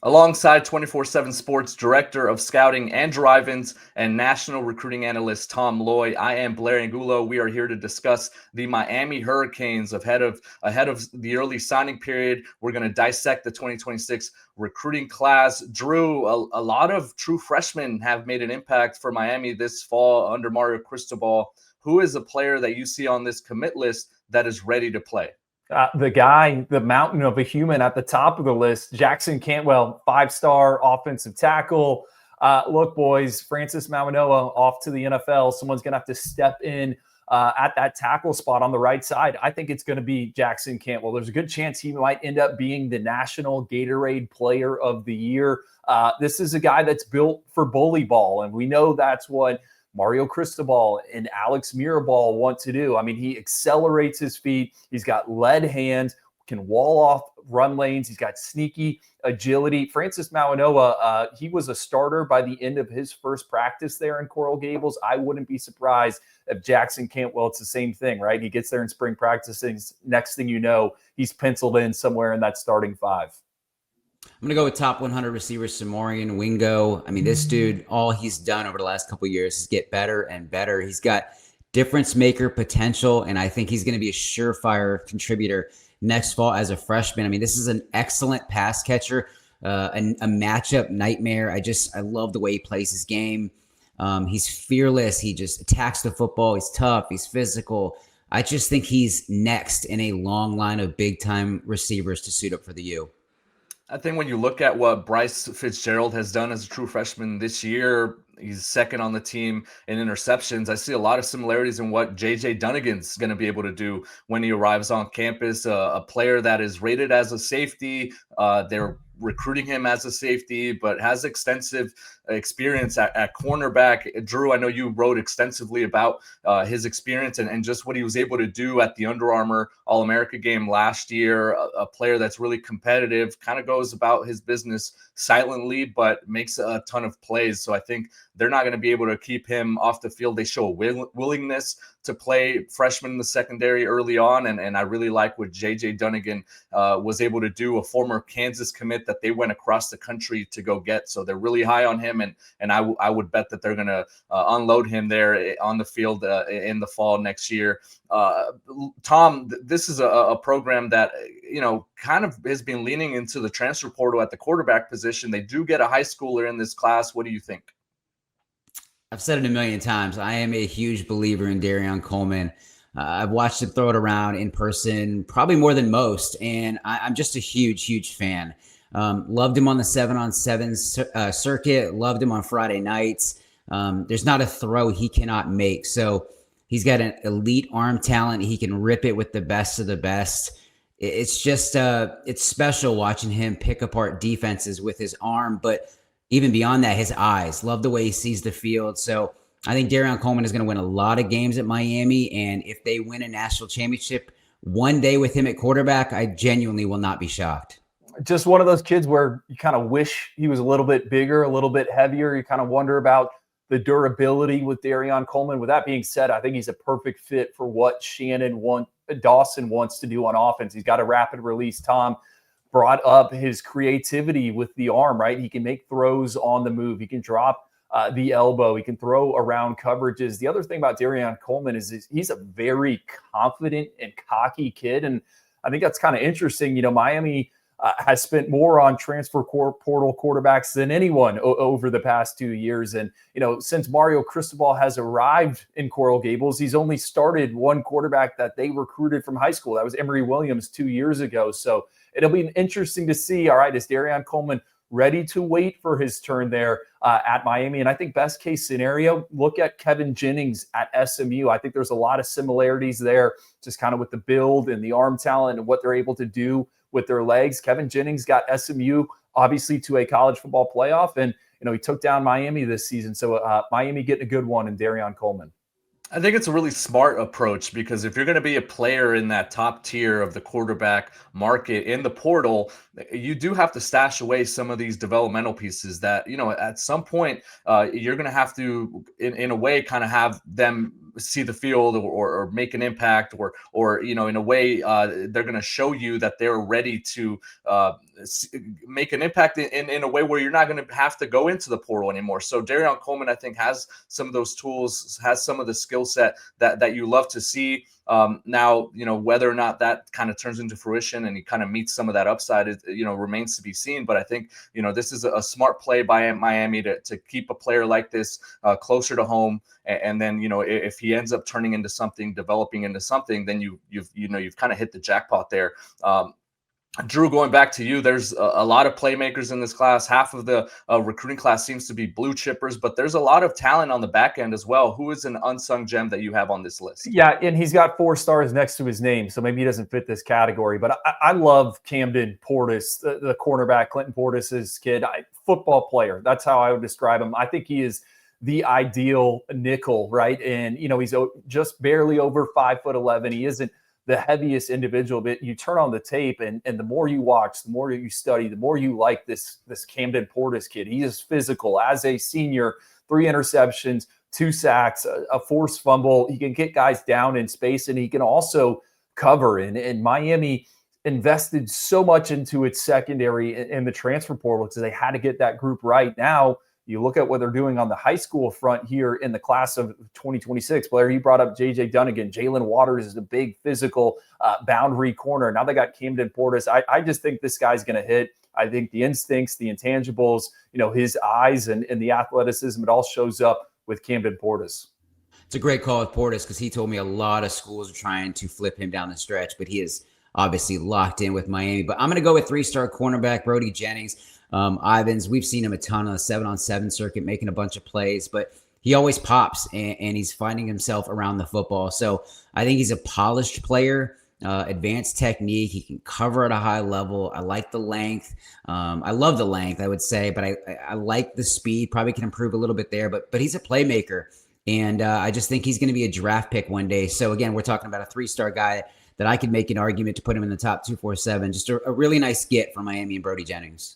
Alongside 24/7 Sports Director of Scouting Andrew Ivins and National Recruiting Analyst Tom Loy, I am Blair Angulo. We are here to discuss the Miami Hurricanes ahead of the early signing period. We're going to dissect the 2026 recruiting class. Drew, a lot of true freshmen have made an impact for Miami this fall under Mario Cristobal. Who is a player that you see on this commit list that is ready to play? The guy, the mountain of a human at the top of the list, Jackson Cantwell, 5-star offensive tackle. Look, boys, Francis Mauanoa off to the NFL. Someone's going to have to step in at that tackle spot on the right side. I think it's going to be Jackson Cantwell. There's a good chance he might end up being the National Gatorade Player of the Year. This is a guy that's built for bully ball, and we know that's what Mario Cristobal and Alex Mirabal want to do. I mean, he accelerates his feet. He's got lead hands, can wall off run lanes. He's got sneaky agility. Francis Mauanoa, he was a starter by the end of his first practice there in Coral Gables. I wouldn't be surprised if Jackson Cantwell, it's the same thing, right? He gets there in spring practice, and next thing you know, he's penciled in somewhere in that starting five. I'm going to go with top 100 receiver Samorin Wingo. I mean, this dude, all he's done over the last couple of years is get better and better. He's got difference maker potential, and I think he's going to be a surefire contributor next fall as a freshman. I mean, this is an excellent pass catcher, a matchup nightmare. I love the way he plays his game. He's fearless. He just attacks the football. He's tough. He's physical. I just think he's next in a long line of big-time receivers to suit up for the U. I think when you look at what Bryce Fitzgerald has done as a true freshman this year, he's second on the team in interceptions. I see a lot of similarities in what J.J. Dunigan's going to be able to do when he arrives on campus, a player that is rated as a safety. They're recruiting him as a safety, but has extensive experience at cornerback. Drew, I know you wrote extensively about his experience and just what he was able to do at the Under Armour All-America game last year. A player that's really competitive, kind of goes about his business silently, but makes a ton of plays. So I think they're not going to be able to keep him off the field. They show a willingness to play freshmen in the secondary early on. And I really like what J.J. Dunigan was able to do, a former Kansas commit that they went across the country to go get. So they're really high on him. And I would bet that they're going to unload him there on the field in the fall next year. Tom, this is a program that, kind of has been leaning into the transfer portal at the quarterback position. They do get a high schooler in this class. What do you think? I've said it a million times. I am a huge believer in Darion Coleman. I've watched him throw it around in person, probably more than most, and I'm just a huge, huge fan. Loved him on the 7-on-7 circuit. Loved him on Friday nights. There's not a throw he cannot make. So he's got an elite arm talent. He can rip it with the best of the best. It's just it's special watching him pick apart defenses with his arm, but even beyond that, his eyes. Love the way he sees the field. So I think Darion Coleman is going to win a lot of games at Miami. And if they win a national championship one day with him at quarterback, I genuinely will not be shocked. Just one of those kids where you kind of wish he was a little bit bigger, a little bit heavier. You kind of wonder about the durability with Darion Coleman. With that being said, I think he's a perfect fit for what Dawson wants to do on offense. He's got a rapid release. Tom brought up his creativity with the arm, right? He can make throws on the move. He can drop the elbow. He can throw around coverages. The other thing about Darion Coleman is he's a very confident and cocky kid. And I think that's kind of interesting. Miami has spent more on transfer portal quarterbacks than anyone over the past 2 years. And, since Mario Cristobal has arrived in Coral Gables, he's only started one quarterback that they recruited from high school. That was Emory Williams 2 years ago. So it'll be interesting to see, all right, is Darion Coleman ready to wait for his turn there at Miami? And I think best case scenario, look at Kevin Jennings at SMU. I think there's a lot of similarities there, just kind of with the build and the arm talent and what they're able to do with their legs. Kevin Jennings got SMU obviously to a college football playoff, and he took down Miami this season. So Miami getting a good one in Darion Coleman. I think it's a really smart approach, because if you're going to be a player in that top tier of the quarterback market in the portal, you do have to stash away some of these developmental pieces that, at some point you're going to have to, in a way, kind of have them see the field or make an impact or in a way they're going to show you that they're ready to make an impact in a way where you're not going to have to go into the portal anymore. So Darion Coleman, I think, has some of those tools, has some of the skill set that you love to see. Now, whether or not that kind of turns into fruition and he kind of meets some of that upside, remains to be seen. But I think, this is a smart play by Miami to keep a player like this closer to home. And then, if he ends up turning into something, developing into something, then you've kind of hit the jackpot there. Drew, going back to you, there's a lot of playmakers in this class. Half of the recruiting class seems to be blue chippers, but there's a lot of talent on the back end as well. Who is an unsung gem that you have on this list? Yeah, and he's got 4 stars next to his name, so maybe he doesn't fit this category. But I love Camden Portis, the cornerback, Clinton Portis's kid. Football player. That's how I would describe him. I think he is the ideal nickel, right? And, he's just barely over 5'11". He isn't the heaviest individual, but you turn on the tape and the more you watch, the more you study, the more you like this Camden Portis kid. He is physical as a senior, 3 interceptions, 2 sacks, a forced fumble. He can get guys down in space, and he can also cover. And Miami invested so much into its secondary in the transfer portal because they had to get that group right. Now, you look at what they're doing on the high school front here in the class of 2026. Blair, you brought up J.J. Dunigan. Jalen Waters is a big physical boundary corner. Now they got Camden Portis. I just think this guy's going to hit. I think the instincts, the intangibles, his eyes and the athleticism, it all shows up with Camden Portis. It's a great call with Portis because he told me a lot of schools are trying to flip him down the stretch, but he is obviously locked in with Miami. But I'm going to go with 3-star cornerback Brody Jennings. Ivans, we've seen him a ton on the 7-on-7 circuit, making a bunch of plays, but he always pops and he's finding himself around the football. So I think he's a polished player, advanced technique. He can cover at a high level. I like the length. I love the length, I would say, but I like the speed. Probably can improve a little bit there, but he's a playmaker. And I just think he's going to be a draft pick one day. So again, we're talking about a 3-star guy that I could make an argument to put him in the top 247. Just a really nice get for Miami and Brody Jennings.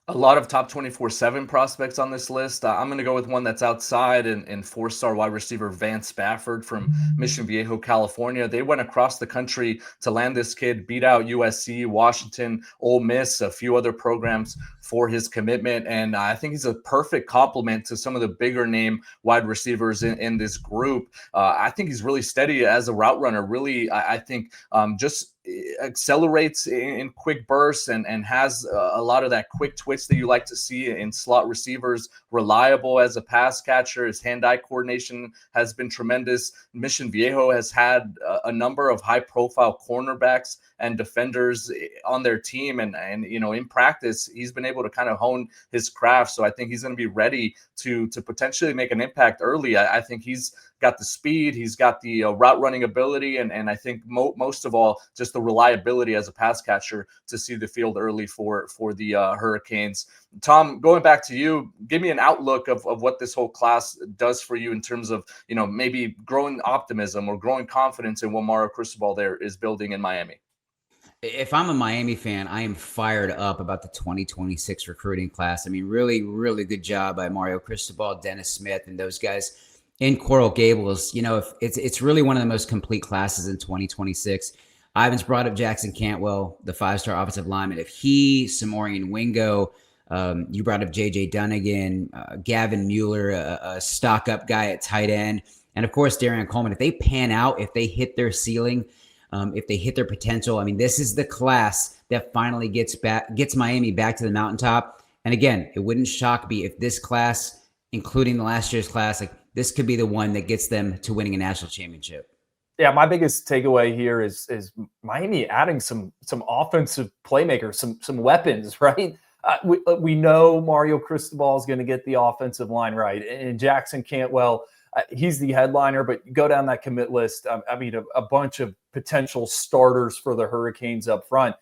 A lot of top 24/7 prospects on this list. I'm going to go with one that's outside and 4-star wide receiver Vance Bafford from Mission Viejo, California. They went across the country to land this kid, beat out USC, Washington, Ole Miss, a few other programs for his commitment. And I think he's a perfect complement to some of the bigger name wide receivers in this group. I think he's really steady as a route runner. Really, I think just accelerates in quick bursts and has a lot of that quick twitch that you like to see in slot receivers. Reliable as a pass catcher. His hand-eye coordination has been tremendous. Mission Viejo has had a number of high-profile cornerbacks and defenders on their team, and in practice he's been able to kind of hone his craft. So I think he's going to be ready to potentially make an impact early. I think he's got the speed, he's got the route running ability, and I think most of all, just the reliability as a pass catcher to see the field early for the Hurricanes. Tom, going back to you, give me an outlook of what this whole class does for you in terms of, maybe growing optimism or growing confidence in what Mario Cristobal there is building in Miami. If I'm a Miami fan, I am fired up about the 2026 recruiting class. I mean, really, really good job by Mario Cristobal, Dennis Smith, and those guys in Coral Gables. If it's really one of the most complete classes in 2026. Ivan's brought up Jackson Cantwell, the 5-star offensive lineman. If he, Samorin Wingo, you brought up J.J. Dunigan, Gavin Mueller, a stock-up guy at tight end, and, of course, Darion Coleman. If they pan out, if they hit their ceiling, if they hit their potential, I mean, this is the class that finally gets Miami back to the mountaintop. And, again, it wouldn't shock me if this class, including the last year's class, this could be the one that gets them to winning a national championship. Yeah, my biggest takeaway here is Miami adding some offensive playmakers, some weapons, right? We know Mario Cristobal is going to get the offensive line right, and Jackson Cantwell, he's the headliner. But go down that commit list. A bunch of potential starters for the Hurricanes up front,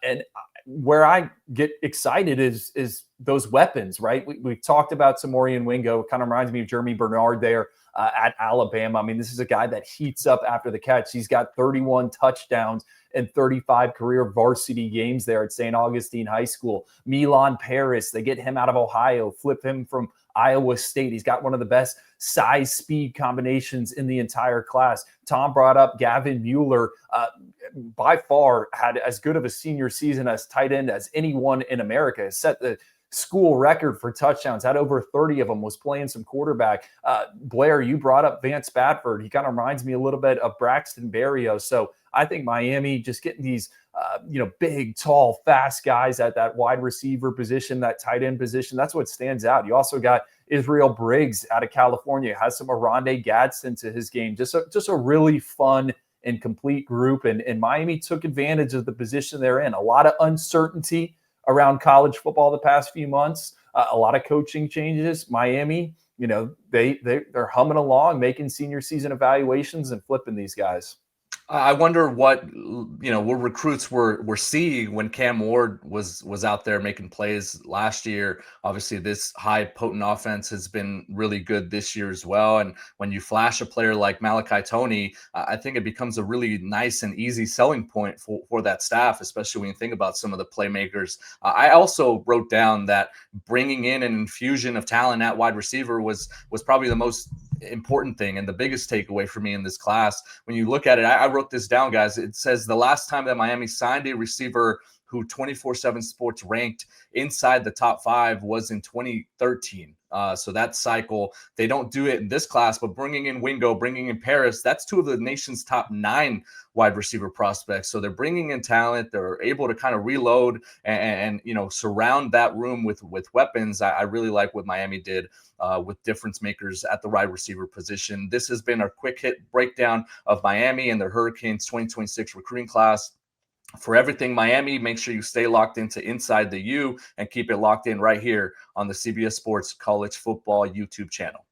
and where I get excited is those weapons, right? We talked about Samorin Wingo. It kind of reminds me of Jeremy Bernard there at Alabama. I mean, this is a guy that heats up after the catch. He's got 31 touchdowns and 35 career varsity games there at St. Augustine High School. Milan Paris, they get him out of Ohio, flip him from Iowa State. He's got one of the best size speed combinations in the entire class. Tom brought up Gavin Mueller, by far had as good of a senior season as tight end as anyone in America. Set the school record for touchdowns, had over 30 of them, was playing some quarterback. Blair, you brought up Vance Bafford. He kind of reminds me a little bit of Braxton Berrios. So I think Miami just getting these, big, tall, fast guys at that wide receiver position, that tight end position. That's what stands out. You also got Israel Briggs out of California, has some Arande Gadsden to his game. Just a really fun and complete group. And Miami took advantage of the position they're in. A lot of uncertainty around college football the past few months, a lot of coaching changes. Miami, they're humming along, making senior season evaluations and flipping these guys. I wonder what recruits were seeing when Cam Ward was out there making plays last year. Obviously, this high potent offense has been really good this year as well. And when you flash a player like Malachi Toney, I think it becomes a really nice and easy selling point for that staff, especially when you think about some of the playmakers. I also wrote down that bringing in an infusion of talent at wide receiver was probably the most important thing and the biggest takeaway for me in this class. When you look at it, I wrote this down, guys. It says the last time that Miami signed a receiver who 24/7 Sports ranked inside the top 5 was in 2013. So that cycle, they don't do it in this class, but bringing in Wingo, bringing in Paris, that's 2 of the nation's top 9 wide receiver prospects. So they're bringing in talent. They're able to kind of reload and surround that room with weapons. I really like what Miami did with difference makers at the wide receiver position. This has been our quick hit breakdown of Miami and their Hurricanes 2026 recruiting class. For everything Miami, make sure you stay locked into Inside the U and keep it locked in right here on the CBS Sports College Football YouTube channel.